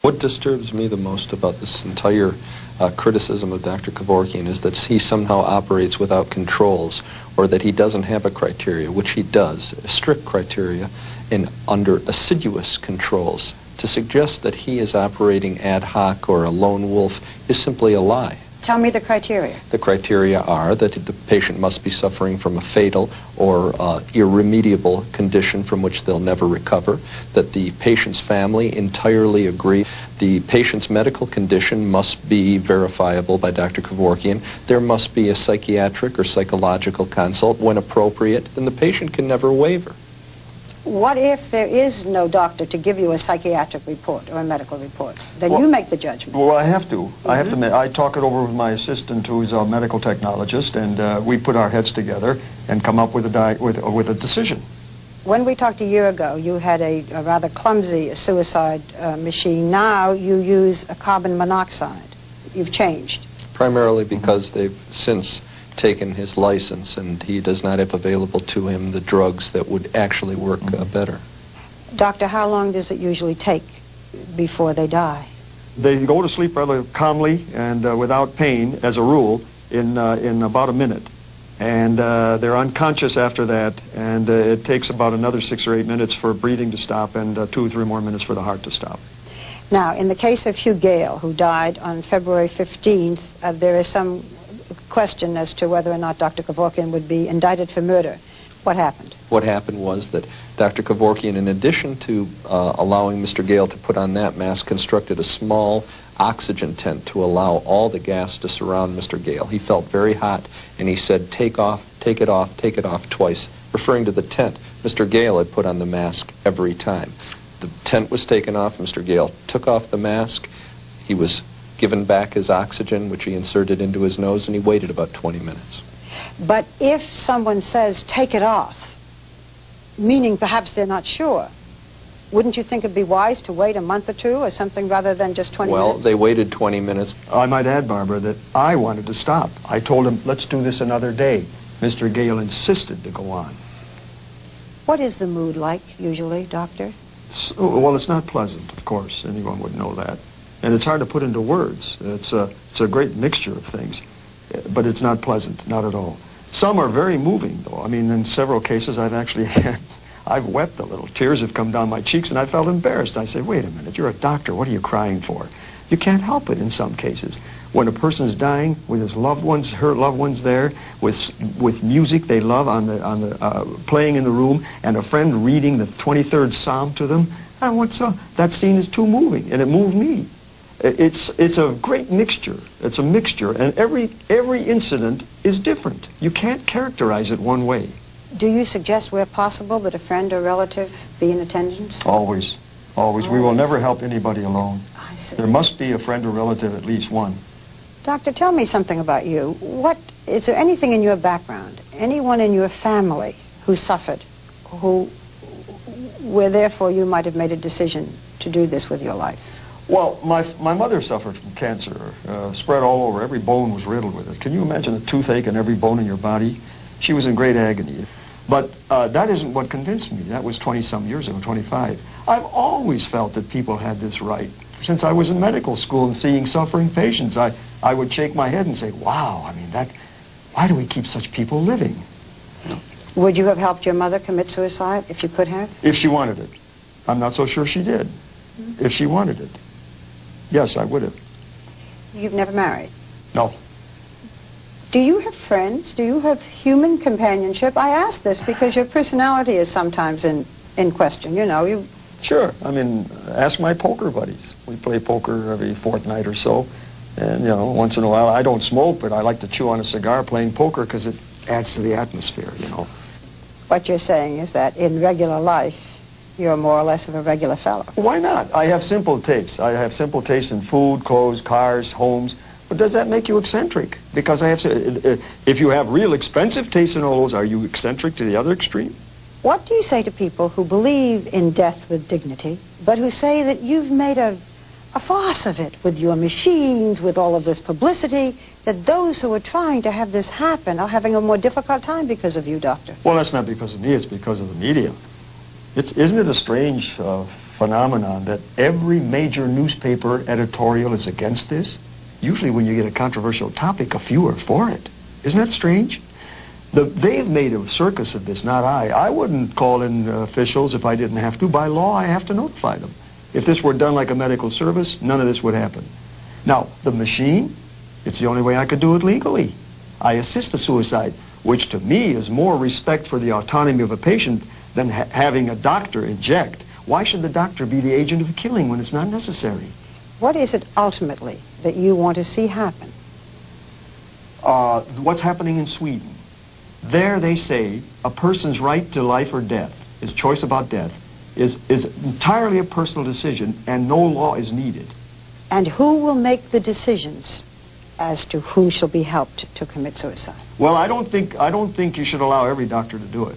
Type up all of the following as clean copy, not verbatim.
What disturbs me the most about this entire criticism of Dr. Kevorkian is that he somehow operates without controls, or that he doesn't have a criteria, which he does, strict criteria, and under assiduous controls. To suggest that he is operating ad hoc or a lone wolf is simply a lie. Tell me the criteria. The criteria are that the patient must be suffering from a fatal or irremediable condition from which they'll never recover, that the patient's family entirely agree. The patient's medical condition must be verifiable by Dr. Kevorkian. There must be a psychiatric or psychological consult when appropriate, and the patient can never waver. What if there is no doctor to give you a psychiatric report or a medical report? Then you make the judgment. Well, I have to. I have to. I talk it over with my assistant, who's a medical technologist, and we put our heads together and come up with a decision. When we talked a year ago, you had a rather clumsy suicide machine. Now you use a carbon monoxide. You've changed. Primarily because they've since taken his license, and he does not have available to him the drugs that would actually work better. Doctor, how long does it usually take before they die? They go to sleep rather calmly and without pain, as a rule, in about a minute. And they're unconscious after that, and it takes about another 6 or 8 minutes for breathing to stop and 2 or 3 more minutes for the heart to stop. Now, in the case of Hugh Gale, who died on February 15th, there is some question as to whether or not Dr. Kevorkian would be indicted for murder. What happened? What happened was that Dr. Kevorkian, in addition to allowing Mr. Gale to put on that mask, constructed a small oxygen tent to allow all the gas to surround Mr. Gale. He felt very hot, and he said, "Take off, take it off, take it off," twice, referring to the tent. Mr. Gale had put on the mask every time. The tent was taken off. Mr. Gale took off the mask. He was given back his oxygen, which he inserted into his nose, and he waited about 20 minutes. But if someone says, "Take it off," meaning perhaps they're not sure, wouldn't you think it'd be wise to wait a month or two or something rather than just 20 minutes? Well, they waited 20 minutes. I might add, Barbara, that I wanted to stop. I told him, let's do this another day. Mr. Gale insisted to go on. What is the mood like, usually, Doctor? Well, it's not pleasant, of course. Anyone would know that. And it's hard to put into words. It's a great mixture of things. But it's not pleasant, not at all. Some are very moving, though. I mean, in several cases, I've wept a little. Tears have come down my cheeks, and I felt embarrassed. I say, wait a minute, you're a doctor. What are you crying for? You can't help it in some cases. When a person's dying with his loved ones, her loved ones there, with music they love playing in the room, and a friend reading the 23rd Psalm to them, that scene is too moving, and it moved me. It's a great mixture. It's a mixture, and every incident is different. You can't characterize it one way. Do you suggest where possible that a friend or relative be in attendance? Always. Always. We will never help anybody alone. I see. There must be a friend or relative, at least one. Doctor, tell me something about you. Is there anything in your background, anyone in your family who suffered, where therefore you might have made a decision to do this with your life? Well, my mother suffered from cancer, spread all over. Every bone was riddled with it. Can you imagine a toothache in every bone in your body? She was in great agony. But that isn't what convinced me. That was 20-some years ago, 25. I've always felt that people had this right. Since I was in medical school and seeing suffering patients, I would shake my head and say, wow, I mean, why do we keep such people living? Would you have helped your mother commit suicide if you could have? If she wanted it. I'm not so sure she did. If she wanted it. Yes, I would have. You've never married? No. Do you have friends? Do you have human companionship? I ask this because your personality is sometimes in question. You know, Sure. I mean, ask my poker buddies. We play poker every fortnight or so. And, you know, once in a while, I don't smoke, but I like to chew on a cigar playing poker because it adds to the atmosphere, you know. What you're saying is that in regular life, you're more or less of a regular fellow. Why not? I have simple tastes. I have simple tastes in food, clothes, cars, homes. But does that make you eccentric? Because if you have real expensive tastes in all those, are you eccentric to the other extreme? What do you say to people who believe in death with dignity, but who say that you've made a farce of it with your machines, with all of this publicity, that those who are trying to have this happen are having a more difficult time because of you, Doctor? Well, that's not because of me. It's because of the media. Isn't it a strange phenomenon that every major newspaper editorial is against this? Usually when you get a controversial topic, a few are for it. Isn't that strange? They've made a circus of this, not I. I wouldn't call in officials if I didn't have to. By law, I have to notify them. If this were done like a medical service, none of this would happen. Now, the machine, it's the only way I could do it legally. I assist a suicide, which to me is more respect for the autonomy of a patient than having a doctor inject. Why should the doctor be the agent of killing when it's not necessary? What is it ultimately that you want to see happen? What's happening in Sweden. There they say a person's right to life or death, his choice about death, is entirely a personal decision and no law is needed. And who will make the decisions as to who shall be helped to commit suicide? Well, I don't think you should allow every doctor to do it.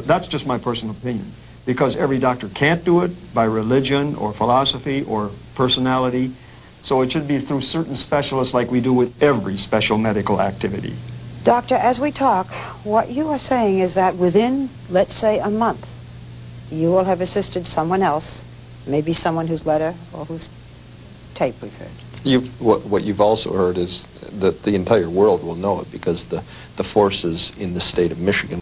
That's just my personal opinion. Because every doctor can't do it by religion or philosophy or personality. So it should be through certain specialists like we do with every special medical activity. Doctor, as we talk, what you are saying is that within, let's say, a month, you will have assisted someone else, maybe someone whose letter or whose tape we've heard. What you've also heard is that the entire world will know it because the forces in the state of Michigan